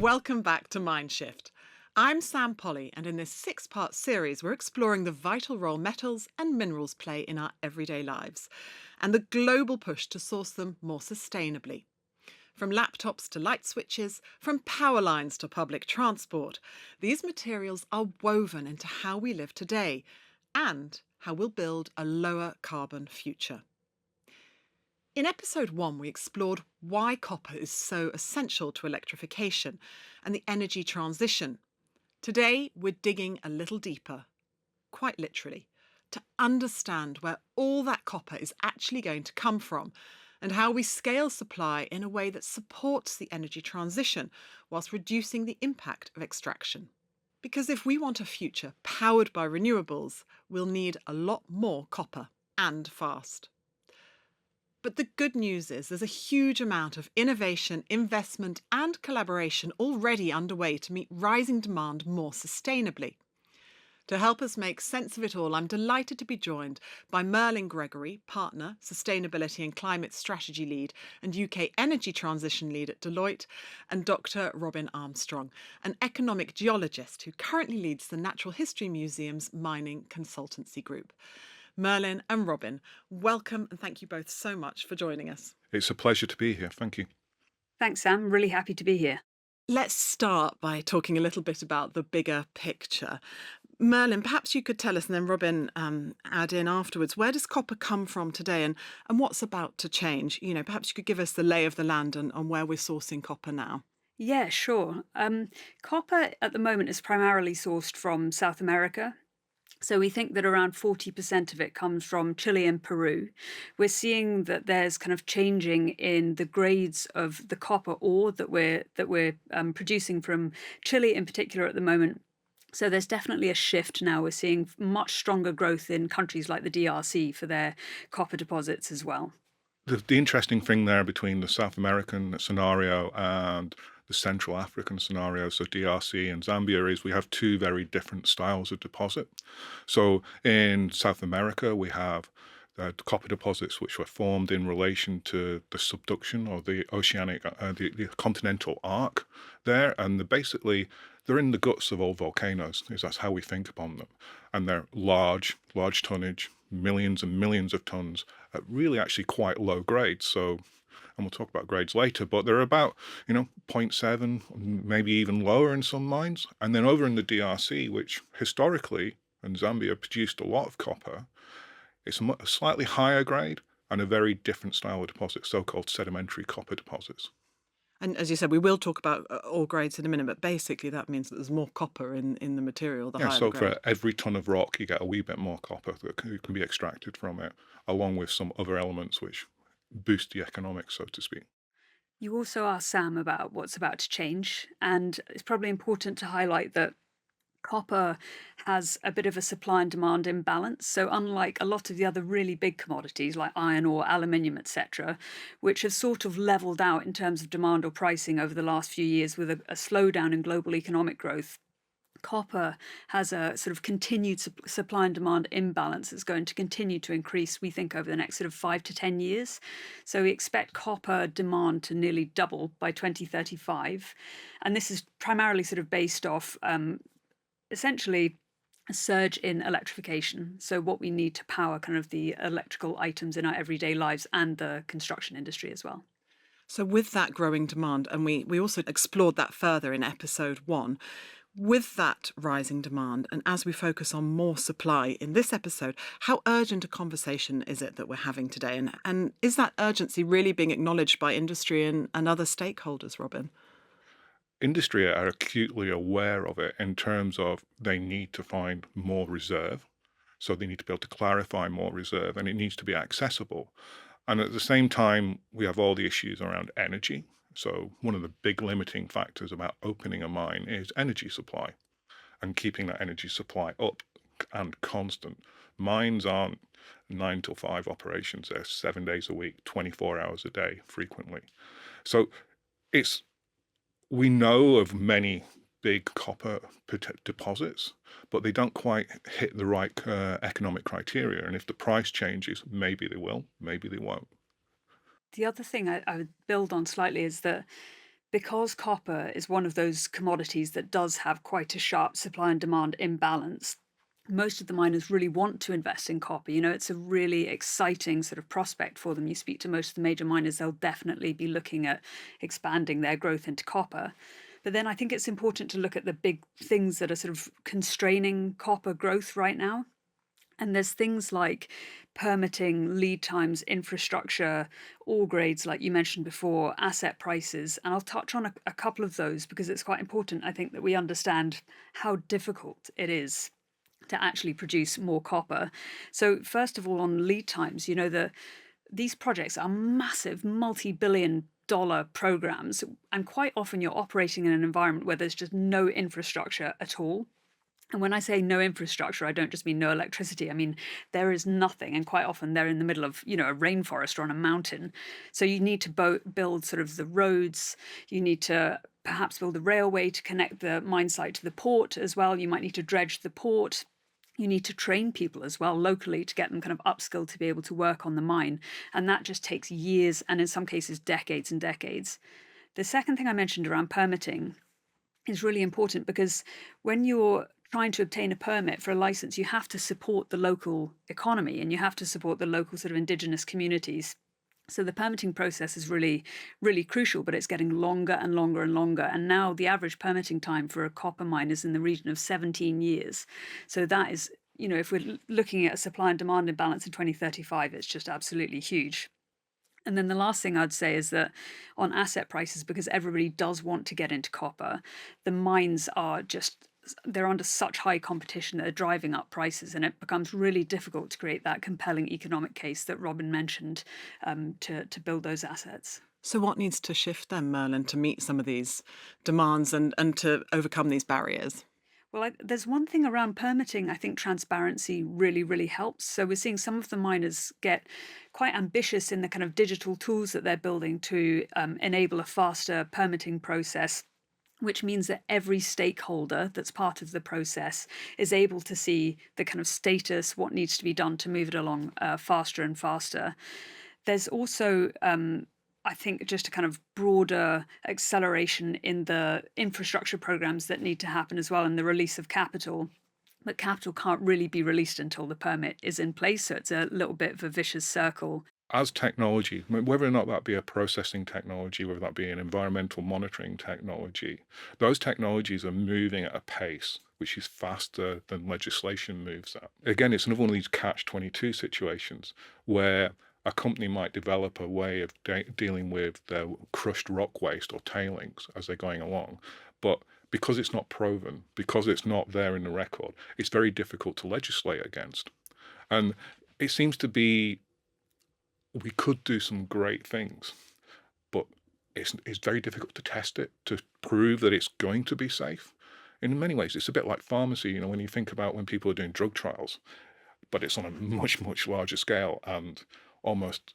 Welcome back to Mindshift. I'm Sam Pauly, and in this six-part series, we're exploring the vital role metals and minerals play in our everyday lives and the global push to source them more sustainably. From laptops to light switches, from power lines to public transport, these materials are woven into how we live today and how we'll build a lower carbon future. In episode 1, we explored why copper is so essential to electrification and the energy transition. Today, we're digging a little deeper, quite literally, to understand where all that copper is actually going to come from and how we scale supply in a way that supports the energy transition whilst reducing the impact of extraction. Because if we want a future powered by renewables, we'll need a lot more copper, and fast. But the good news is there's a huge amount of innovation, investment and collaboration already underway to meet rising demand more sustainably. To help us make sense of it all, I'm delighted to be joined by Merlyn Gregory, Partner, Sustainability and Climate Strategy Lead and UK Energy Transition Lead at Deloitte, and Dr Robin Armstrong, an economic geologist who currently leads the Natural History Museum's Mining Consultancy Group. Merlyn and Robin, welcome and thank you both so much for joining us. It's a pleasure to be here. Thank you. Thanks, Sam. Really happy to be here. Let's start by talking a little bit about the bigger picture. Merlyn, perhaps you could tell us, and then Robin add in afterwards, where does copper come from today and what's about to change? Perhaps you could give us the lay of the land and where we're sourcing copper now. Yeah, sure. Copper at the moment is primarily sourced from South America. So we think that around 40% of it comes from Chile and Peru. We're seeing that there's kind of changing in the grades of the copper ore that we're producing from Chile in particular at the moment. So there's definitely a shift now. We're seeing much stronger growth in countries like the DRC for their copper deposits as well. The interesting thing there between the South American scenario and the Central African scenario, so DRC and Zambia, is we have two very different styles of deposit. So in South America, we have the copper deposits which were formed in relation to the subduction or the oceanic, the continental arc there, and they're in the guts of all volcanoes. That's how we think upon them, and they're large tonnage, millions and millions of tons at really actually quite low grades. So, and we'll talk about grades later, but they're about, zero point 0.7, maybe even lower in some mines. And then over in the DRC, which historically, and Zambia produced a lot of copper, it's a slightly higher grade and a very different style of deposit, so-called sedimentary copper deposits. And as you said, we will talk about ore grades in a minute, but basically that means that there's more copper in the material, the Yeah, higher so the grade. for every ton of rock, you get a wee bit more copper that can be extracted from it, along with some other elements which boost the economics, so to speak. You also asked Sam about what's about to change, and it's probably important to highlight that copper has a bit of a supply and demand imbalance. So unlike a lot of the other really big commodities like iron ore, aluminium, etc., which have sort of leveled out in terms of demand or pricing over the last few years with a slowdown in global economic growth, copper has a sort of continued supply and demand imbalance that's going to continue to increase, we think, over the next sort of 5 to 10 years. So we expect copper demand to nearly double by 2035. And this is primarily sort of based off essentially a surge in electrification. So what we need to power kind of the electrical items in our everyday lives and the construction industry as well. So with that growing demand, and we also explored that further in episode 1, with that rising demand, and as we focus on more supply in this episode, how urgent a conversation is it that we're having today? And is that urgency really being acknowledged by industry and other stakeholders, Robin? Industry are acutely aware of it in terms of they need to find more reserve. So they need to be able to clarify more reserve, and it needs to be accessible. And at the same time, we have all the issues around energy. So one of the big limiting factors about opening a mine is energy supply and keeping that energy supply up and constant. Mines aren't 9 till 5 operations. They're 7 days a week, 24 hours a day, frequently. So we know of many big copper deposits, but they don't quite hit the right economic criteria. And if the price changes, maybe they will, maybe they won't. The other thing I would build on slightly is that Because copper is one of those commodities that does have quite a sharp supply and demand imbalance, most of the miners really want to invest in copper. It's a really exciting sort of prospect for them. You speak to most of the major miners, they'll definitely be looking at expanding their growth into copper. But then I think it's important to look at the big things that are sort of constraining copper growth right now. And there's things like permitting, lead times, infrastructure, ore grades, like you mentioned before, asset prices. And I'll touch on a couple of those because it's quite important, I think, that we understand how difficult it is to actually produce more copper. So, first of all, on lead times, these projects are massive, multi-billion dollar programs. And quite often you're operating in an environment where there's just no infrastructure at all. And when I say no infrastructure, I don't just mean no electricity. I mean, there is nothing. And quite often they're in the middle of, a rainforest or on a mountain. So you need to build sort of the roads. You need to perhaps build a railway to connect the mine site to the port as well. You might need to dredge the port. You need to train people as well locally to get them kind of upskilled to be able to work on the mine. And that just takes years and in some cases decades and decades. The second thing I mentioned around permitting is really important because when you're trying to obtain a permit for a license, you have to support the local economy and you have to support the local sort of indigenous communities. So the permitting process is really, really crucial, but it's getting longer and longer and longer. And now the average permitting time for a copper mine is in the region of 17 years. So that is, if we're looking at a supply and demand imbalance in 2035, it's just absolutely huge. And then the last thing I'd say is that on asset prices, because everybody does want to get into copper, the mines are they're under such high competition that they're driving up prices, and it becomes really difficult to create that compelling economic case that Robin mentioned to build those assets. So what needs to shift then, Merlyn, to meet some of these demands and to overcome these barriers? Well, there's one thing around permitting. I think transparency really, really helps. So we're seeing some of the miners get quite ambitious in the kind of digital tools that they're building to enable a faster permitting process, which means that every stakeholder that's part of the process is able to see the kind of status, what needs to be done to move it along faster and faster. There's also I think just a kind of broader acceleration in the infrastructure programs that need to happen as well, and the release of capital. But capital can't really be released until the permit is in place. So it's a little bit of a vicious circle. As technology, whether or not that be a processing technology, whether that be an environmental monitoring technology, those technologies are moving at a pace which is faster than legislation moves at. Again, it's another one of these catch-22 situations where a company might develop a way of dealing with their crushed rock waste or tailings as they're going along, but because it's not proven, because it's not there in the record, it's very difficult to legislate against. And it seems to be we could do some great things, but it's very difficult to test it, to prove that it's going to be safe. In many ways, it's a bit like pharmacy, when you think about when people are doing drug trials, but it's on a much, much larger scale, and almost,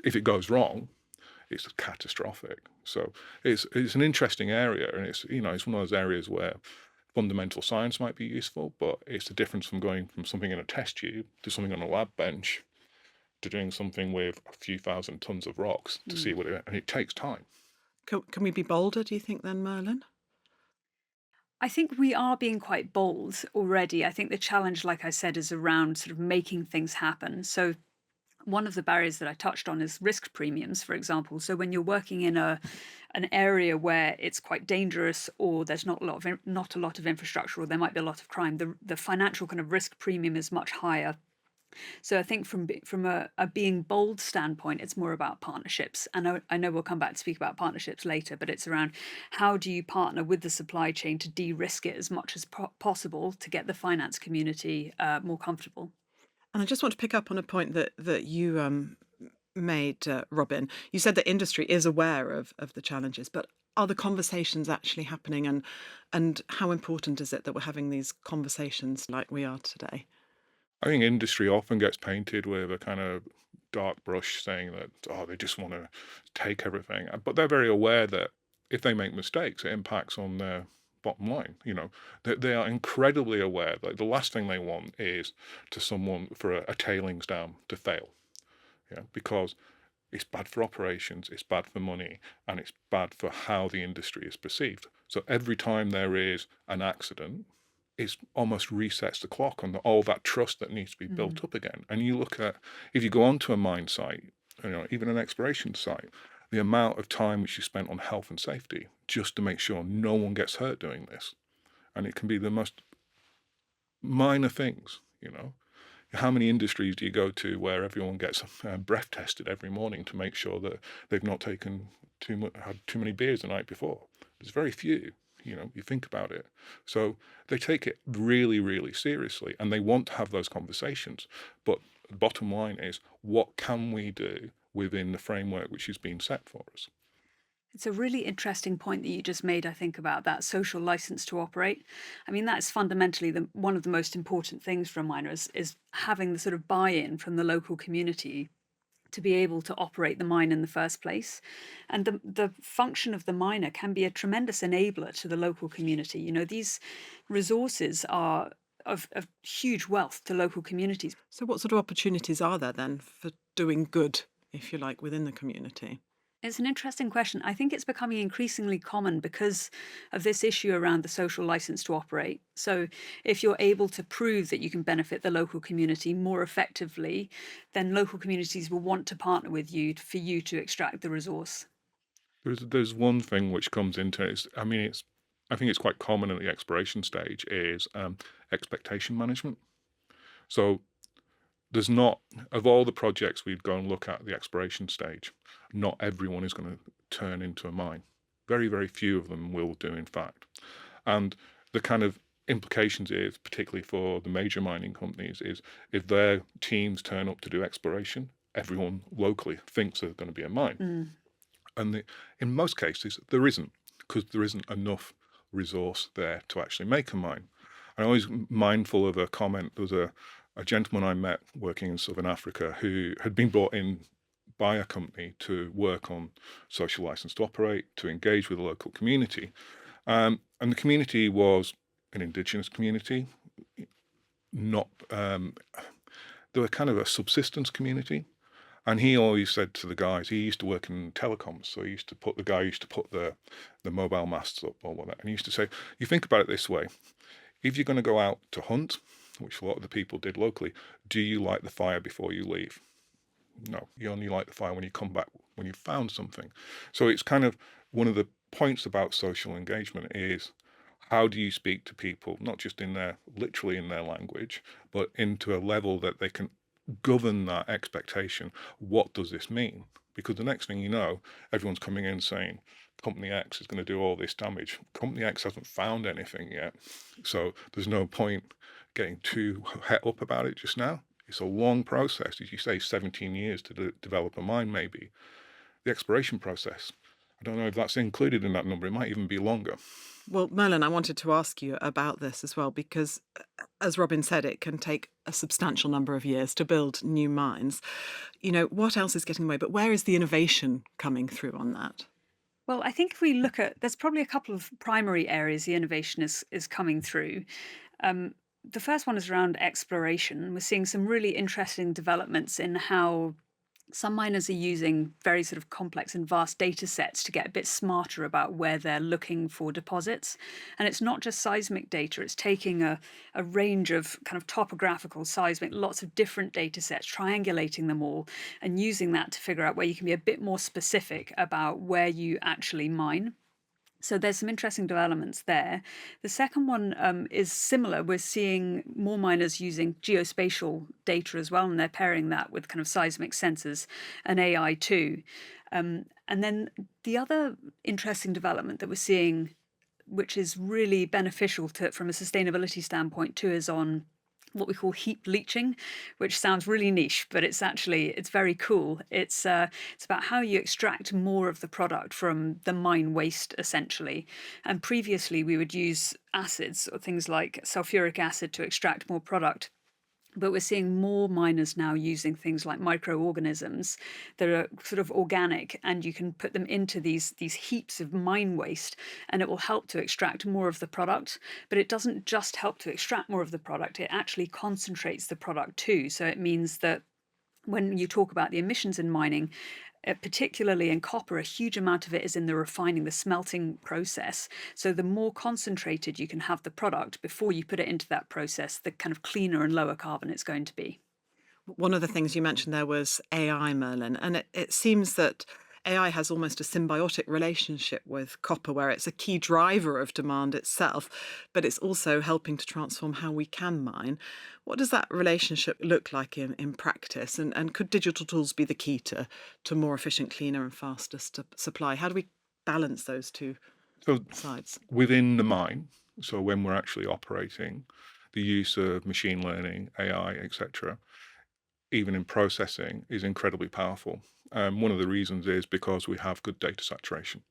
if it goes wrong, it's catastrophic. So it's an interesting area, and it's one of those areas where fundamental science might be useful, but it's the difference from going from something in a test tube to something on a lab bench to doing something with a few thousand tons of rocks to see and it takes time. Can we be bolder, do you think, then, Merlyn? I think we are being quite bold already. I think the challenge, like I said, is around sort of making things happen. So one of the barriers that I touched on is risk premiums, for example. So when you're working in an area where it's quite dangerous, or there's not a lot of infrastructure, or there might be a lot of crime, the financial kind of risk premium is much higher. So I think from a being bold standpoint, it's more about partnerships. And I know we'll come back to speak about partnerships later, but it's around how do you partner with the supply chain to de-risk it as much as possible to get the finance community more comfortable. And I just want to pick up on a point that you made, Robin. You said that industry is aware of the challenges, but are the conversations actually happening? And how important is it that we're having these conversations like we are today? I think industry often gets painted with a kind of dark brush saying that, they just want to take everything. But they're very aware that if they make mistakes, it impacts on their bottom line. They are incredibly aware that the last thing they want is for a tailings dam to fail. Yeah, because It's bad for operations, it's bad for money, and it's bad for how the industry is perceived. So every time there is an accident, it almost resets the clock on all that trust that needs to be Mm. built up again. And you look at, if you go onto a mine site, even an exploration site, the amount of time which you spent on health and safety just to make sure no one gets hurt doing this. And it can be the most minor things. How many industries do you go to where everyone gets breath tested every morning to make sure that they've not taken had too many beers the night before? There's very few. You think about it. So they take it really, really seriously, and they want to have those conversations. But the bottom line is, what can we do within the framework which has been set for us? It's a really interesting point that you just made, I think, about that social license to operate. I mean, that's fundamentally one of the most important things for a miner is having the sort of buy-in from the local community to be able to operate the mine in the first place. And the function of the miner can be a tremendous enabler to the local community. These resources are of huge wealth to local communities. So, what sort of opportunities are there then for doing good, if you like, within the community? It's an interesting question. I think it's becoming increasingly common because of this issue around the social license to operate. So, if you're able to prove that you can benefit the local community more effectively, then local communities will want to partner with you for you to extract the resource. There's one thing which comes into it. I think it's quite common at the exploration stage is expectation management. So there's not, of all the projects we'd go and look at the exploration stage, not everyone is going to turn into a mine. Very, very few of them will do, in fact. And the kind of implications is, particularly for the major mining companies, is if their teams turn up to do exploration, everyone locally thinks there's going to be a mine. Mm. And in most cases, there isn't, because there isn't enough resource there to actually make a mine. I'm always mindful of a comment. There was a gentleman I met working in Southern Africa who had been brought in by a company to work on social license to operate, to engage with the local community. And the community was an indigenous community, not, they were kind of a subsistence community. And he always said to the guys, he used to work in telecoms, so he used to put the mobile masts up or whatever. And he used to say, you think about it this way: if you're going to go out to hunt, which a lot of the people did locally, do you light the fire before you leave? No, you only light the fire when you come back, when you've found something. So it's kind of one of the points about social engagement is, how do you speak to people, not just literally in their language, but into a level that they can govern that expectation. What does this mean? Because the next thing you know, everyone's coming in saying Company X is going to do all this damage. Company X hasn't found anything yet. So there's no point getting too het up about it just now. It's a long process, as you say, 17 years to develop a mine, maybe. The exploration process, I don't know if that's included in that number. It might even be longer. Well, Merlyn, I wanted to ask you about this as well, because as Robin said, it can take a substantial number of years to build new mines. What else is getting in the way? But where is the innovation coming through on that? Well, I think if we look at, there's probably a couple of primary areas the innovation is coming through. The first one is around exploration. We're seeing some really interesting developments in how some miners are using very sort of complex and vast data sets to get a bit smarter about where they're looking for deposits. And it's not just seismic data, it's taking a range of kind of topographical, seismic, lots of different data sets, triangulating them all, and using that to figure out where you can be a bit more specific about where you actually mine. So there's some interesting developments there. The second one is similar. We're seeing more miners using geospatial data as well, and they're pairing that with kind of seismic sensors and AI too. And then the other interesting development that we're seeing, which is really beneficial from a sustainability standpoint too, is on what we call heap leaching, which sounds really niche, but it's very cool. It's about how you extract more of the product from the mine waste, essentially. And previously we would use acids or things like sulfuric acid to extract more product. But we're seeing more miners now using things like microorganisms that are sort of organic, and you can put them into these heaps of mine waste, and it will help to extract more of the product. But it doesn't just help to extract more of the product, it actually concentrates the product too. So it means that when you talk about the emissions in mining, particularly in copper, a huge amount of it is in the refining, the smelting process. So the more concentrated you can have the product before you put it into that process, the kind of cleaner and lower carbon it's going to be. One of the things you mentioned there was AI, Merlin, and it seems that AI has almost a symbiotic relationship with copper, where it's a key driver of demand itself, but it's also helping to transform how we can mine. What does that relationship look like in practice? And could digital tools be the key to more efficient, cleaner, and faster supply? How do we balance those two So sides? within the mine, so when we're actually operating, the use of machine learning, AI, etc., even in processing, is incredibly powerful. One of the reasons is because we have good data saturation.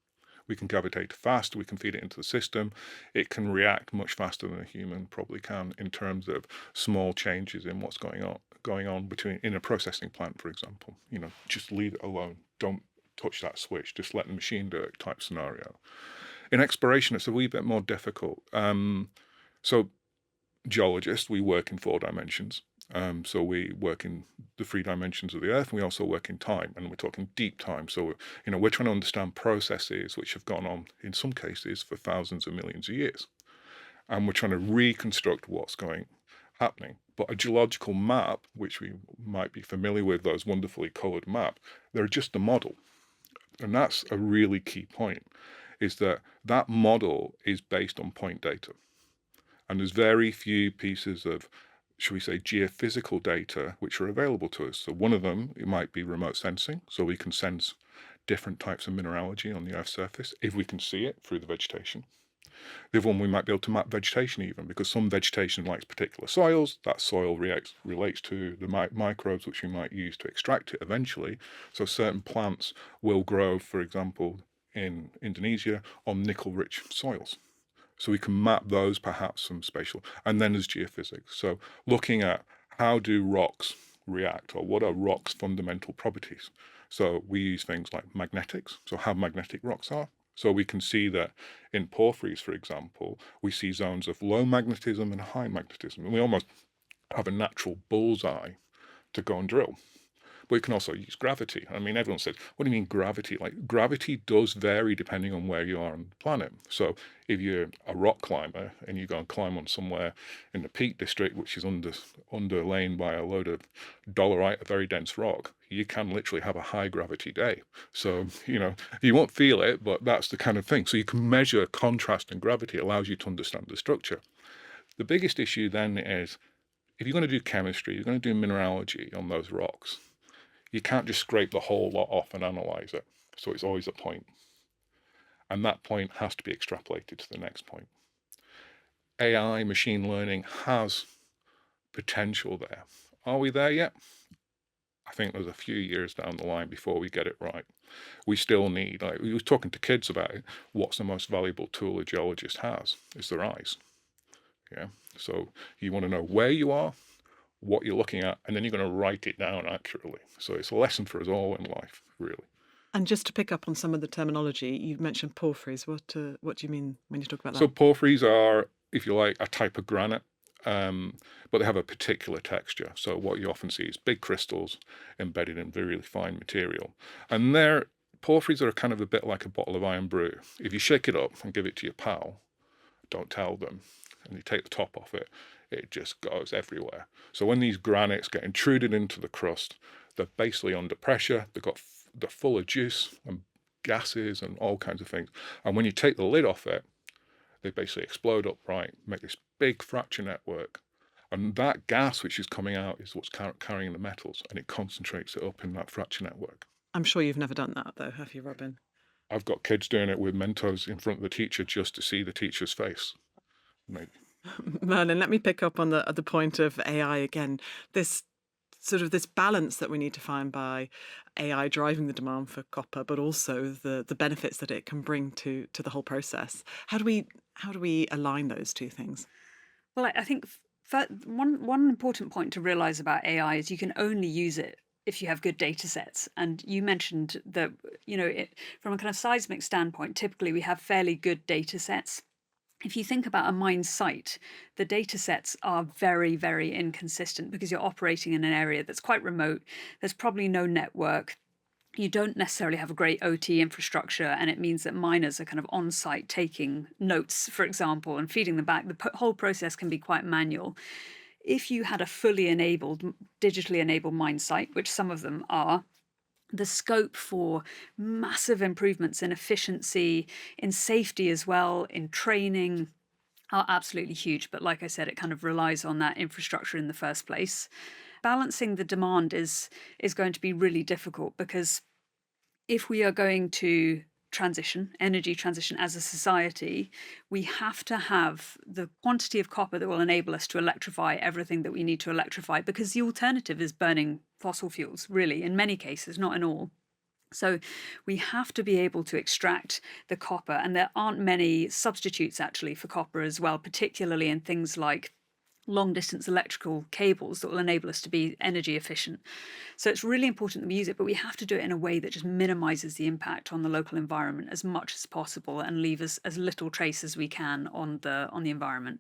We can gather data fast, we can feed it into the system. It can react much faster than a human probably can in terms of small changes in what's going on between in a processing plant, for example. Just leave it alone. Don't touch that switch. Just let the machine do it type scenario. In exploration, it's a wee bit more difficult. So geologists, we work in 4 dimensions. So we work in the 3 dimensions of the Earth, and we also work in time, and we're talking deep time. So, we're trying to understand processes which have gone on, in some cases, for thousands of millions of years. And we're trying to reconstruct what's happening. But a geological map, which we might be familiar with, those wonderfully colored maps, they're just a model. And that's a really key point, is that model is based on point data. And there's very few pieces of, should we say, geophysical data which are available to us. So one of them, it might be remote sensing. So we can sense different types of mineralogy on the Earth's surface if we can see it through the vegetation. The other one, we might be able to map vegetation even, because some vegetation likes particular soils. That soil relates to the microbes which we might use to extract it eventually. So certain plants will grow, for example, in Indonesia on nickel-rich soils. So we can map those perhaps from spatial. And then there's geophysics. So looking at how do rocks react, or what are rocks' fundamental properties. So we use things like magnetics, so how magnetic rocks are. So we can see that in porphyries, for example, we see zones of low magnetism and high magnetism. And we almost have a natural bullseye to go and drill. But we can also use gravity. I mean, everyone says, what do you mean gravity? Like, gravity does vary depending on where you are on the planet. So if you're a rock climber and you go and climb on somewhere in the Peak District, which is underlain by a load of dolerite, a very dense rock, you can literally have a high gravity day. So, you won't feel it, but that's the kind of thing. So you can measure contrast and gravity. It allows you to understand the structure. The biggest issue then is, if you're going to do chemistry, you're going to do mineralogy on those rocks, you can't just scrape the whole lot off and analyze it. So it's always a point. And that point has to be extrapolated to the next point. AI, machine learning, has potential there. Are we there yet? I think there's a few years down the line before we get it right. We still need, like we were talking to kids about it, what's the most valuable tool a geologist has? It's their eyes. Yeah. So you want to know where you are, what you're looking at, and then you're going to write it down accurately. So it's a lesson for us all in life, really. And just to pick up on some of the terminology, you mentioned porphyries. What do you mean when you talk about that? So porphyries are, if you like, a type of granite, but they have a particular texture. So what you often see is big crystals embedded in very really fine material. And porphyries are kind of a bit like a bottle of iron brew. If you shake it up and give it to your pal, don't tell them, and you take the top off it, it just goes everywhere. So when these granites get intruded into the crust, they're basically under pressure. They're full of juice and gases and all kinds of things. And when you take the lid off it, they basically explode upright, make this big fracture network. And that gas which is coming out is what's carrying the metals, and it concentrates it up in that fracture network. I'm sure you've never done that, though, have you, Robin? I've got kids doing it with Mentos in front of the teacher just to see the teacher's face. Maybe. Merlin, let me pick up on the point of AI again. This balance that we need to find by AI driving the demand for copper, but also the benefits that it can bring to the whole process. How do we align those two things? Well, I think one important point to realize about AI is you can only use it if you have good data sets. And you mentioned that, from a kind of seismic standpoint, typically we have fairly good data sets. If you think about a mine site, the data sets are very, very inconsistent because you're operating in an area that's quite remote. There's probably no network. you don't necessarily have a great OT infrastructure, and it means that miners are kind of on site taking notes, for example, and feeding them back. The whole process can be quite manual. If you had a fully enabled, digitally enabled mine site, which some of them are, the scope for massive improvements in efficiency, in safety as well, in training are absolutely huge. But like I said, it kind of relies on that infrastructure in the first place. Balancing the demand is going to be really difficult, because if we are going to energy transition as a society, we have to have the quantity of copper that will enable us to electrify everything that we need to electrify, because the alternative is burning fossil fuels, really, in many cases, not in all. So we have to be able to extract the copper, and there aren't many substitutes actually for copper as well, particularly in things like long distance electrical cables that will enable us to be energy efficient. So it's really important that we use it, but we have to do it in a way that just minimizes the impact on the local environment as much as possible and leave us as little trace as we can on the environment.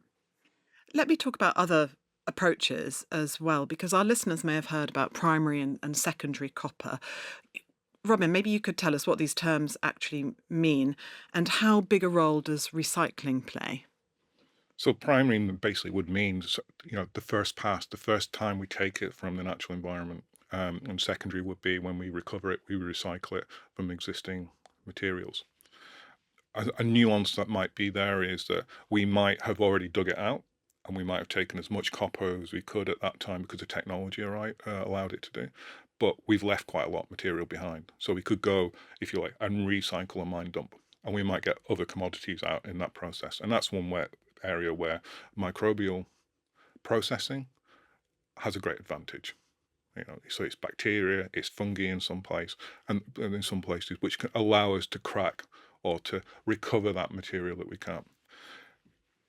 Let me talk about other approaches as well, because our listeners may have heard about primary and secondary copper. Robin, maybe you could tell us what these terms actually mean and how big a role does recycling play? So primary basically would mean, the first pass, the first time we take it from the natural environment. And secondary would be when we recover it, we recycle it from existing materials. A nuance that might be there is that we might have already dug it out, and we might have taken as much copper as we could at that time because the technology allowed it to do. But we've left quite a lot of material behind. So we could go, if you like, and recycle a mine dump. And we might get other commodities out in that process. And that's one area where microbial processing has a great advantage. So it's bacteria, it's fungi in some place, and in some places which can allow us to crack or to recover that material that we can't.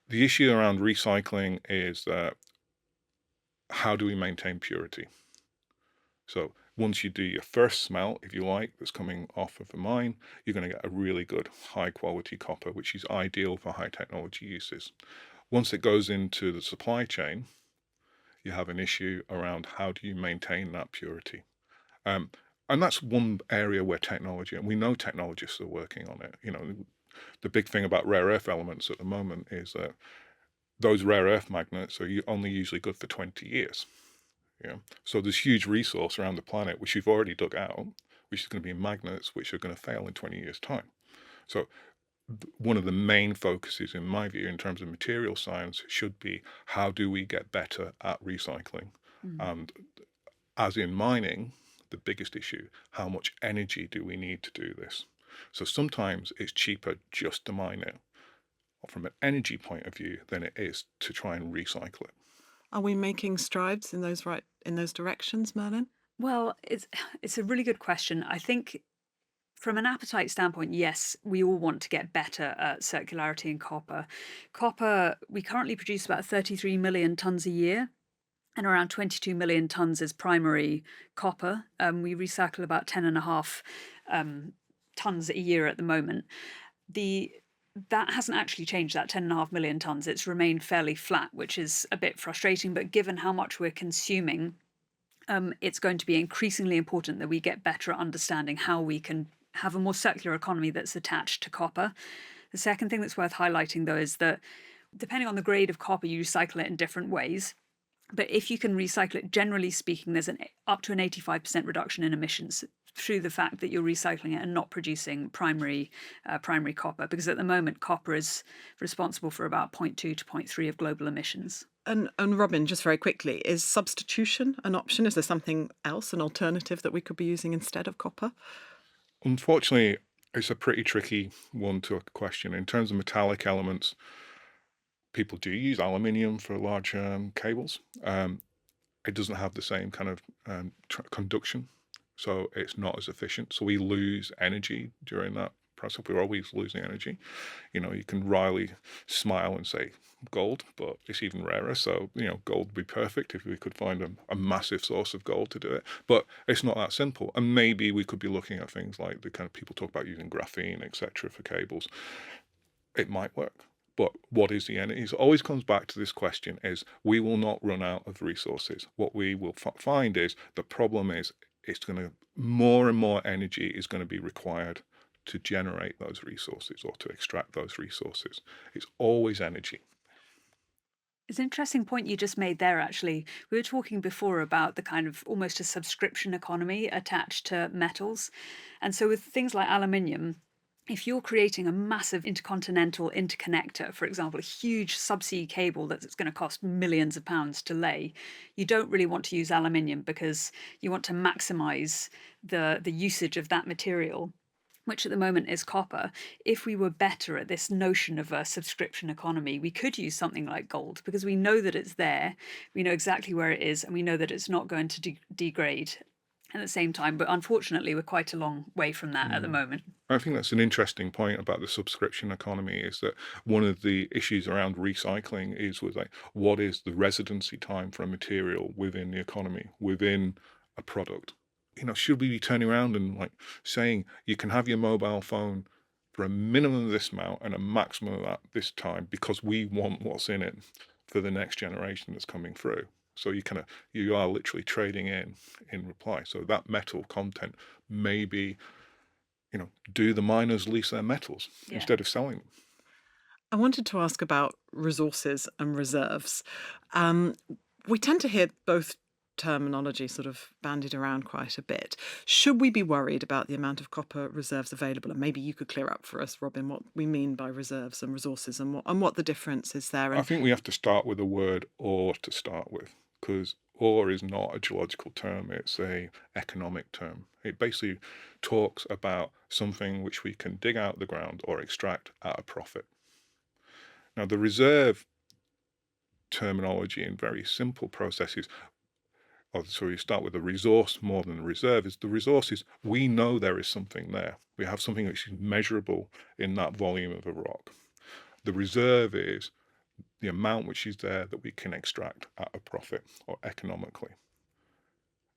The issue around recycling is that how do we maintain purity? So once you do your first smelt, if you like, that's coming off of a mine, you're going to get a really good high quality copper, which is ideal for high technology uses. Once it goes into the supply chain, you have an issue around how do you maintain that purity. And that's one area where technology, and we know technologists are working on it. The big thing about rare earth elements at the moment is that those rare earth magnets are only usually good for 20 years. So there's huge resource around the planet which you've already dug out, which is going to be magnets which are going to fail in 20 years' time. So one of the main focuses, in my view, in terms of material science, should be how do we get better at recycling? And as in mining, the biggest issue, how much energy do we need to do this? So sometimes it's cheaper just to mine it from an energy point of view than it is to try and recycle it. Are we making strides in those directions, Merlyn? Well, it's a really good question. I think from an appetite standpoint, yes, we all want to get better at circularity in copper. Copper, we currently produce about 33 million tonnes a year, and around 22 million tonnes is primary copper. We recycle about 10.5 tonnes a year at the moment. That hasn't actually changed, that 10.5 million tonnes. It's remained fairly flat, which is a bit frustrating, but given how much we're consuming, it's going to be increasingly important that we get better at understanding how we can have a more circular economy that's attached to copper. The second thing that's worth highlighting, though, is that depending on the grade of copper, you recycle it in different ways. But if you can recycle it, generally speaking, there's up to an 85% reduction in emissions through the fact that you're recycling it and not producing primary copper, because at the moment copper is responsible for about 0.2 to 0.3 of global emissions. And Robin, just very quickly, is substitution an option? Is there something else, an alternative that we could be using instead of copper? Unfortunately, it's a pretty tricky one to a question. In terms of metallic elements, people do use aluminium for large cables. It doesn't have the same kind of conduction, so it's not as efficient. So we lose energy during that process. We're always losing energy. You can wryly smile and say gold, but it's even rarer. So, gold would be perfect if we could find a massive source of gold to do it. But it's not that simple. And maybe we could be looking at things like the kind of people talk about using graphene, etc., for cables. It might work. But what is the energy? It always comes back to this question: is we will not run out of resources. What we will find is the problem is it's going to more and more energy is going to be required to generate those resources or to extract those resources. It's always energy. It's an interesting point you just made there, actually. We were talking before about the kind of almost a subscription economy attached to metals. And so, with things like aluminium, if you're creating a massive intercontinental interconnector, for example, a huge subsea cable that's going to cost millions of pounds to lay, you don't really want to use aluminium because you want to maximize the usage of that material, which at the moment is copper. If we were better at this notion of a subscription economy, we could use something like gold because we know that it's there, we know exactly where it is, and we know that it's not going to degrade at the same time. But unfortunately, we're quite a long way from that at the Mm. moment. I think that's an interesting point about the subscription economy is that one of the issues around recycling is with like what is the residency time for a material within the economy, within a product. Should we be turning around and like saying you can have your mobile phone for a minimum of this amount and a maximum of that this time because we want what's in it for the next generation that's coming through. So you are literally trading in reply. So that metal content may be, do the miners lease their metals Yeah. instead of selling them? I wanted to ask about resources and reserves. Um, we tend to hear both terminology sort of bandied around quite a bit. Should we be worried about the amount of copper reserves available? And maybe you could clear up for us, Robin, what we mean by reserves and resources and what the difference is there. I And think we have to start with the word ore to start with, because ore is not a geological term, it's a economic term. It basically talks about something which we can dig out of the ground or extract at a profit. Now, the reserve terminology in very simple processes, so you start with the resource more than the reserve, is the resources. We know there is something there. We have something which is measurable in that volume of a rock. The reserve is the amount which is there that we can extract at a profit or economically.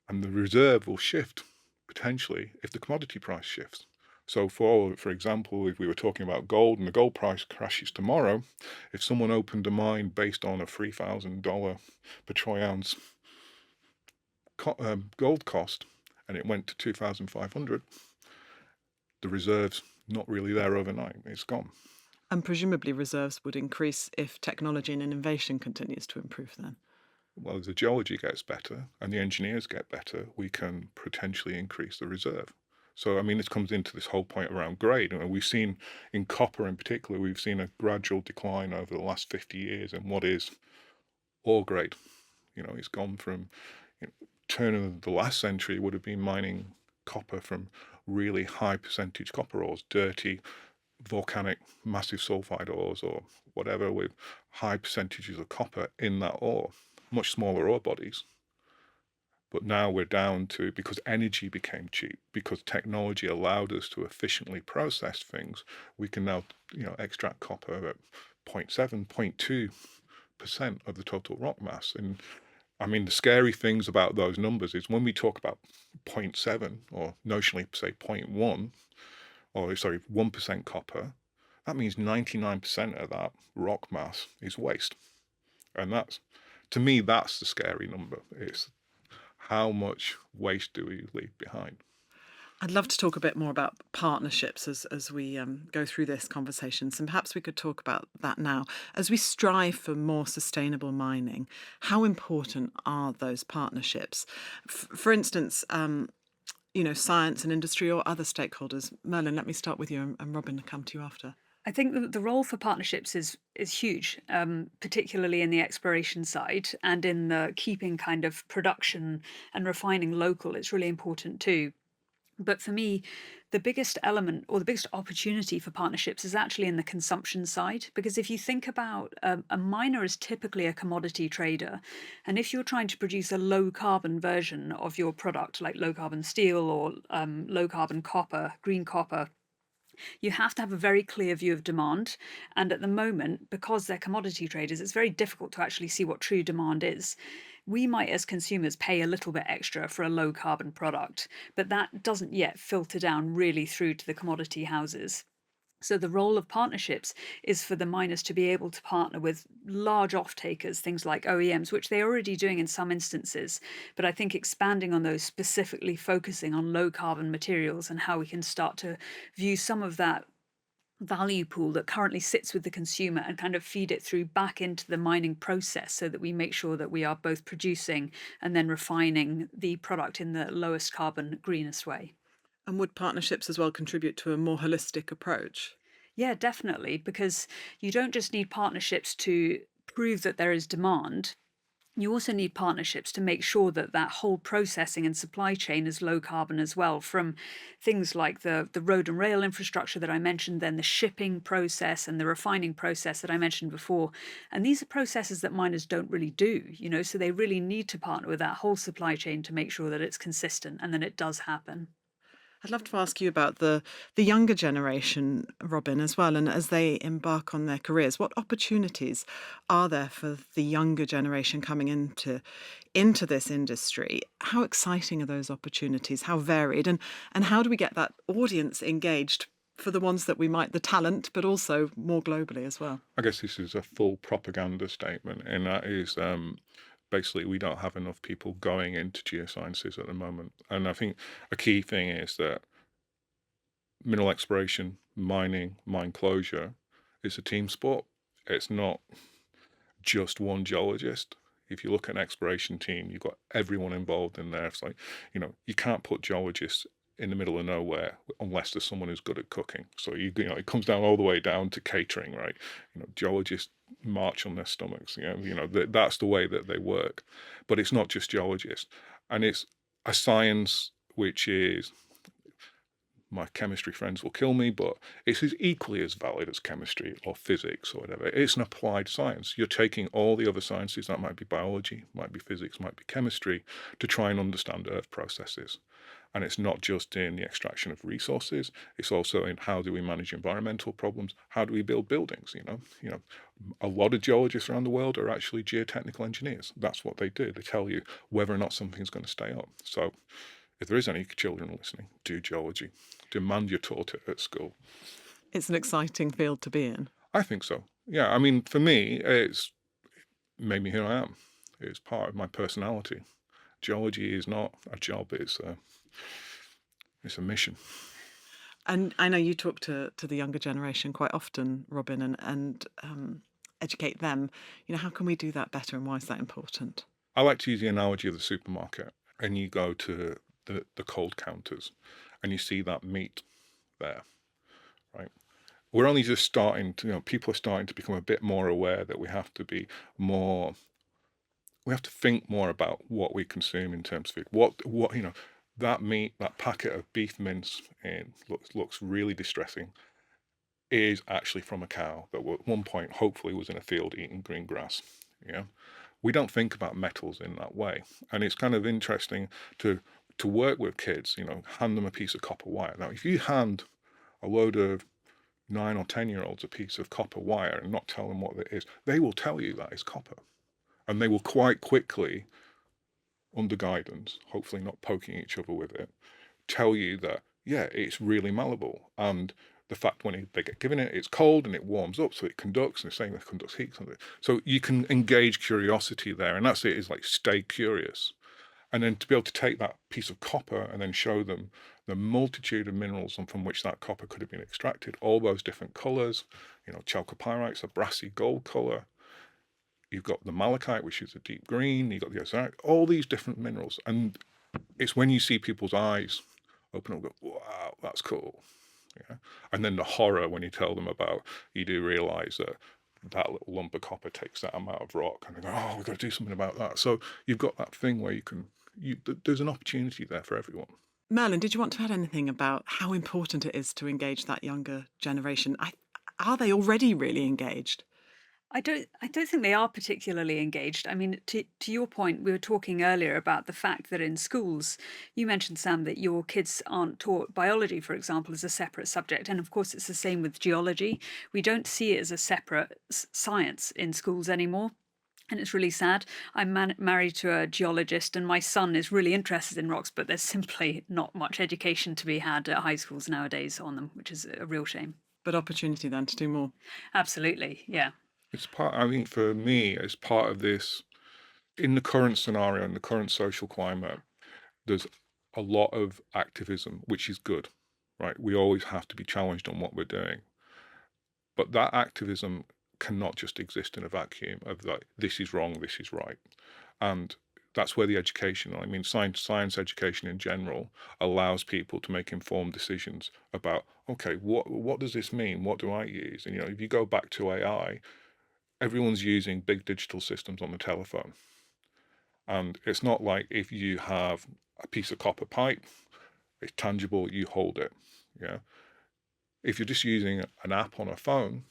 And the reserve will shift potentially if the commodity price shifts. So for example, if we were talking about gold and the gold price crashes tomorrow, if someone opened a mine based on a $3,000 per troy ounce gold cost and it went to 2,500, the reserve's not really there overnight. It's gone. presumably reserves would increase if technology and innovation continues to improve then. Well, as the geology gets better and the engineers get better, we can potentially increase the reserve. So, I mean, this comes into this whole point around grade. And we've seen in copper in particular, we've seen a gradual decline over the last 50 years in what is ore grade. It's gone from, turn of the last century would have been mining copper from really high percentage copper ores, dirty, volcanic, massive sulfide ores or whatever with high percentages of copper in that ore, much smaller ore bodies. But now we're down to, because energy became cheap, because technology allowed us to efficiently process things, we can now, extract copper at 0.7, 0.2% of the total rock mass. And I mean, the scary things about those numbers is when we talk about 0.7 or notionally say 0.1, or sorry, 1% copper, that means 99% of that rock mass is waste. And to me, that's the scary number. It's how much waste do we leave behind? I'd love to talk a bit more about partnerships as we go through this conversation. So perhaps we could talk about that now. As we strive for more sustainable mining, how important are those partnerships? For instance, science and industry or other stakeholders. Merlyn, let me start with you and Robin come to you after. I think the role for partnerships is huge, particularly in the exploration side and in the keeping kind of production and refining local. It's really important too. But for me, the biggest element or the biggest opportunity for partnerships is actually in the consumption side. Because if you think about a miner is typically a commodity trader. And if you're trying to produce a low carbon version of your product, like low carbon steel or low carbon copper, green copper, you have to have a very clear view of demand. And at the moment, because they're commodity traders, it's very difficult to actually see what true demand is. We might, as consumers, pay a little bit extra for a low carbon product, but that doesn't yet filter down really through to the commodity houses. So the role of partnerships is for the miners to be able to partner with large off-takers, things like OEMs, which they're already doing in some instances. But I think expanding on those, specifically focusing on low carbon materials and how we can start to view some of that value pool that currently sits with the consumer and kind of feed it through back into the mining process so that we make sure that we are both producing and then refining the product in the lowest carbon, greenest way. And would partnerships as well contribute to a more holistic approach? Yeah, definitely, because you don't just need partnerships to prove that there is demand. You also need partnerships to make sure that that whole processing and supply chain is low carbon as well, from things like the road and rail infrastructure that I mentioned, then the shipping process and the refining process that I mentioned before. And these are processes that miners don't really do, so they really need to partner with that whole supply chain to make sure that it's consistent and that it does happen. I'd love to ask you about the younger generation, Robin, as well, and as they embark on their careers, what opportunities are there for the younger generation coming into this industry? How exciting are those opportunities? How varied, and how do we get that audience engaged for the ones that we might the talent, but also more globally as well? I guess this is a full propaganda statement, and that is basically we don't have enough people going into geosciences at the moment. And I think a key thing is that mineral exploration, mining, mine closure is a team sport. It's not just one geologist. If you look at an exploration team, you've got everyone involved in there. It's like, you can't put geologists in the middle of nowhere unless there's someone who's good at cooking. So it comes down all the way down to catering, right? Geologists march on their stomachs. That's the way that they work. But it's not just geologists, and it's a science which is, my chemistry friends will kill me, but it's equally as valid as chemistry or physics or whatever. It's an applied science. You're taking all the other sciences, that might be biology, might be physics, might be chemistry, to try and understand Earth processes. And it's not just in the extraction of resources, it's also in how do we manage environmental problems, how do we build buildings. A lot of geologists around the world are actually geotechnical engineers. That's what they do. They tell you whether or not something's going to stay up. So if there is any children listening, do geology. Demand you're taught it at school. It's an exciting field to be in. I think so. Yeah, I mean, for me, it's made me who I am. It's part of my personality. Geology is not a job, it's a mission. And I know you talk to the younger generation quite often, Robin, and educate them. How can we do that better, and why is that important? I like to use the analogy of the supermarket, and you go to the cold counters and you see that meat there, right? We're only just starting to, people are starting to become a bit more aware that we have to think more about what we consume in terms of food. What that meat, that packet of beef mince, looks really distressing, is actually from a cow that at one point hopefully was in a field eating green grass. We don't think about metals in that way, and it's kind of interesting to work with kids. Hand them a piece of copper wire. Now, if you hand a load of 9 or 10-year-olds a piece of copper wire and not tell them what it is, they will tell you that is copper, and they will quite quickly, under guidance, hopefully not poking each other with it, tell you that, yeah, it's really malleable. And the fact when they get given it, it's cold and it warms up, so it conducts, and the same, it conducts heat. So you can engage curiosity there, and that's it, is like stay curious. And then to be able to take that piece of copper and then show them the multitude of minerals from which that copper could have been extracted, all those different colours. Chalcopyrite's a brassy gold colour. You've got the malachite, which is a deep green. You've got the ozark, all these different minerals. And it's when you see people's eyes open up, go, wow, that's cool. Yeah. And then the horror when you tell them about, you do realise that that little lump of copper takes that amount of rock, and they go, oh, we've got to do something about that. So you've got that thing where there's an opportunity there for everyone. Merlyn, did you want to add anything about how important it is to engage that younger generation? Are they already really engaged? I don't think they are particularly engaged. I mean, to your point, we were talking earlier about the fact that in schools, you mentioned, Sam, that your kids aren't taught biology, for example, as a separate subject. And of course, it's the same with geology. We don't see it as a separate science in schools anymore. And it's really sad. I'm married to a geologist, and my son is really interested in rocks, but there's simply not much education to be had at high schools nowadays on them, which is a real shame. But opportunity then to do more. Absolutely, yeah. It's part, I think for me, it's part of this, in the current scenario, in the current social climate, there's a lot of activism, which is good, right? We always have to be challenged on what we're doing. But that activism cannot just exist in a vacuum of like, this is wrong, this is right. And that's where the education, I mean, science education in general allows people to make informed decisions about, okay, what does this mean? What do I use? And, if you go back to AI, everyone's using big digital systems on the telephone. And it's not like if you have a piece of copper pipe, it's tangible, you hold it. Yeah. If you're just using an app on a phone,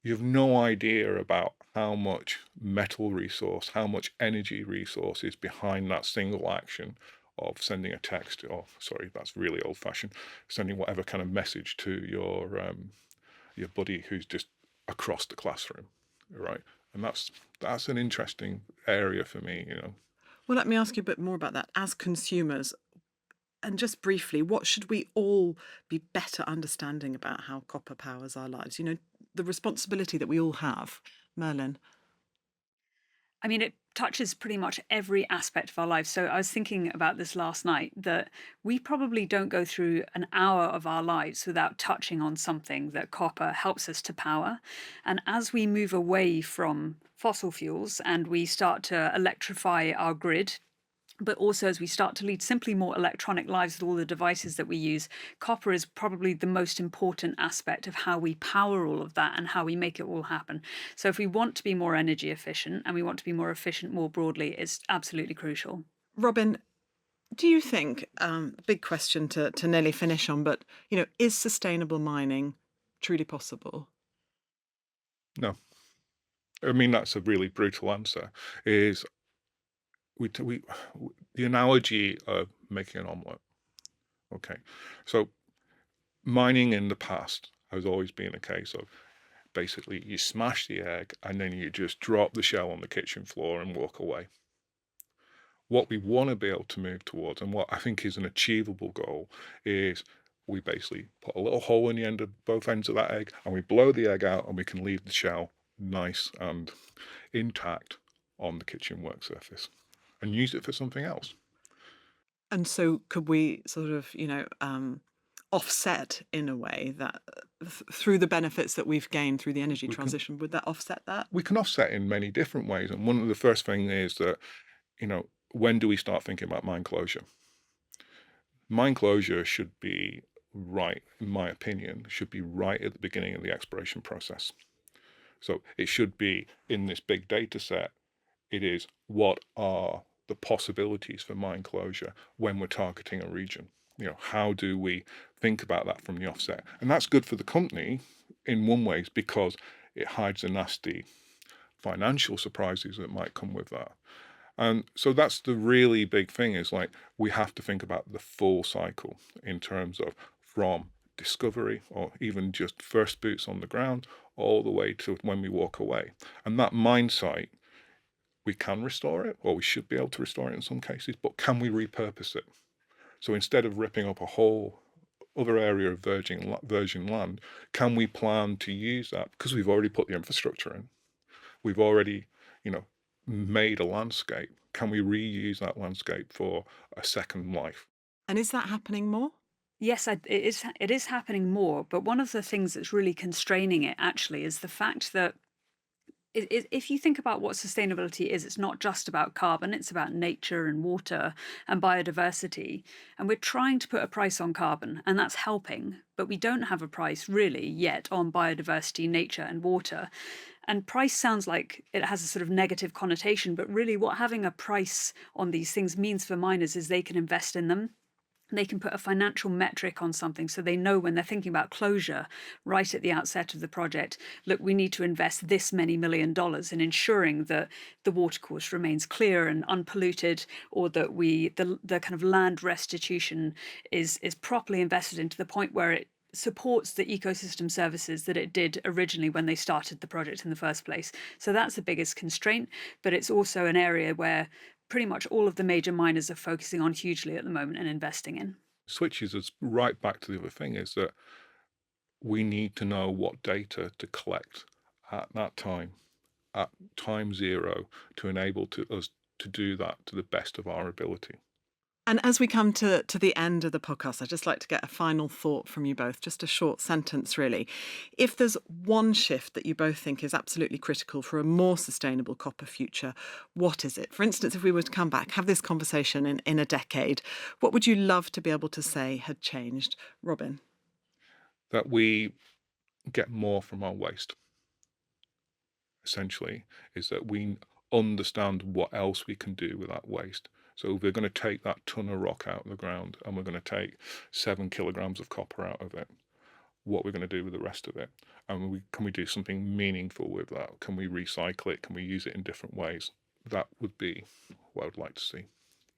you have no idea about how much metal resource, how much energy resource is behind that single action of sending a text, or sorry, that's really old fashioned, sending whatever kind of message to your buddy who's just across the classroom, right? And that's an interesting area for me. Well, let me ask you a bit more about that. As consumers, and just briefly, what should we all be better understanding about how copper powers our lives? The responsibility that we all have. Merlyn. I mean, it touches pretty much every aspect of our lives. So I was thinking about this last night, that we probably don't go through an hour of our lives without touching on something that copper helps us to power. And as we move away from fossil fuels and we start to electrify our grid, but also as we start to lead simply more electronic lives with all the devices that we use, copper is probably the most important aspect of how we power all of that and how we make it all happen. So if we want to be more energy efficient and we want to be more efficient more broadly, it's absolutely crucial. Robin, do you think, big question to nearly finish on, but, is sustainable mining truly possible? No. I mean, that's a really brutal answer. Is the analogy of making an omelette. Okay, so mining in the past has always been a case of basically you smash the egg and then you just drop the shell on the kitchen floor and walk away. What we want to be able to move towards, and what I think is an achievable goal, is we basically put a little hole in the end of both ends of that egg and we blow the egg out and we can leave the shell nice and intact on the kitchen work surface and use it for something else. And so could we sort of, offset in a way that through the benefits that we've gained through the energy We can transition, would that offset that? we can offset in many different ways. And one of the first things is that, when do we start thinking about mine closure? Mine closure should be right, in my opinion, should be right at the beginning of the exploration process. So it should be in this big data set. It is, what are the possibilities for mine closure when we're targeting a region? How do we think about that from the offset? And that's good for the company in one way because it hides the nasty financial surprises that might come with that. And so that's the really big thing, is like we have to think about the full cycle in terms of from discovery or even just first boots on the ground all the way to when we walk away. And that mine site, we can restore it, or we should be able to restore it in some cases, but can we repurpose it? So instead of ripping up a whole other area of virgin land, can we plan to use that? Because we've already put the infrastructure in. We've already, made a landscape. Can we reuse that landscape for a second life? And is that happening more? Yes, it is happening more, but one of the things that's really constraining it actually is the fact that if you think about what sustainability is, it's not just about carbon, it's about nature and water and biodiversity. And we're trying to put a price on carbon, and that's helping, but we don't have a price really yet on biodiversity, nature, and water. And price sounds like it has a sort of negative connotation, but really what having a price on these things means for miners is they can invest in them. They can put a financial metric on something so they know when they're thinking about closure right at the outset of the project, look, we need to invest this many $1 million in ensuring that the watercourse remains clear and unpolluted, or that the kind of land restitution is properly invested into the point where it supports the ecosystem services that it did originally when they started the project in the first place. So that's the biggest constraint, but it's also an area where pretty much all of the major miners are focusing on hugely at the moment and investing in. Switches us right back to the other thing, is that we need to know what data to collect at that time, at time zero, to enable us to do that to the best of our ability. And as we come to the end of the podcast, I'd just like to get a final thought from you both, just a short sentence, really. If there's one shift that you both think is absolutely critical for a more sustainable copper future, what is it? For instance, if we were to come back, have this conversation in a decade, what would you love to be able to say had changed? Robin? That we get more from our waste, essentially, is that we understand what else we can do with that waste. So if we're going to take that ton of rock out of the ground and we're going to take 7 kilograms of copper out of it, what we're going to do with the rest of it. And can we do something meaningful with that? Can we recycle it? Can we use it in different ways? That would be what I would like to see.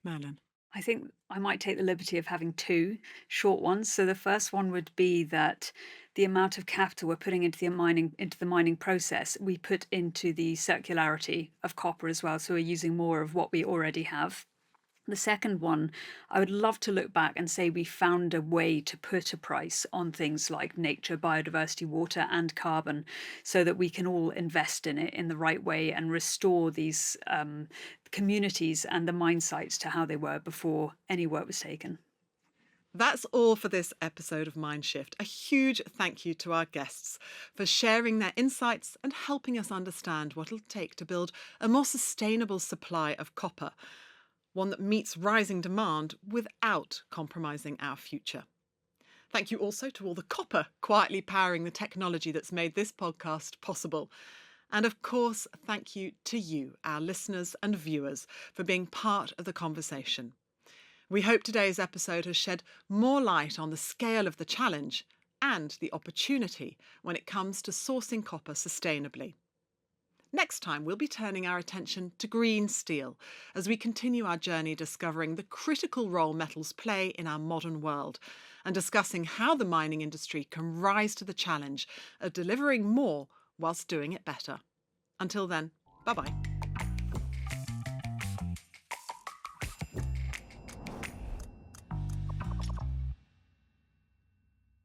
Merlyn? I think I might take the liberty of having two short ones. So the first one would be that the amount of capital we're putting into the mining process, we put into the circularity of copper as well. So we're using more of what we already have. The second one, I would love to look back and say we found a way to put a price on things like nature, biodiversity, water, and carbon, so that we can all invest in it in the right way and restore these communities and the mine sites to how they were before any work was taken. That's all for this episode of Mindshift. A huge thank you to our guests for sharing their insights and helping us understand what it'll take to build a more sustainable supply of copper, one that meets rising demand without compromising our future. Thank you also to all the copper quietly powering the technology that's made this podcast possible. And of course, thank you to you, our listeners and viewers, for being part of the conversation. We hope today's episode has shed more light on the scale of the challenge and the opportunity when it comes to sourcing copper sustainably. Next time, we'll be turning our attention to green steel as we continue our journey discovering the critical role metals play in our modern world and discussing how the mining industry can rise to the challenge of delivering more whilst doing it better. Until then, bye-bye.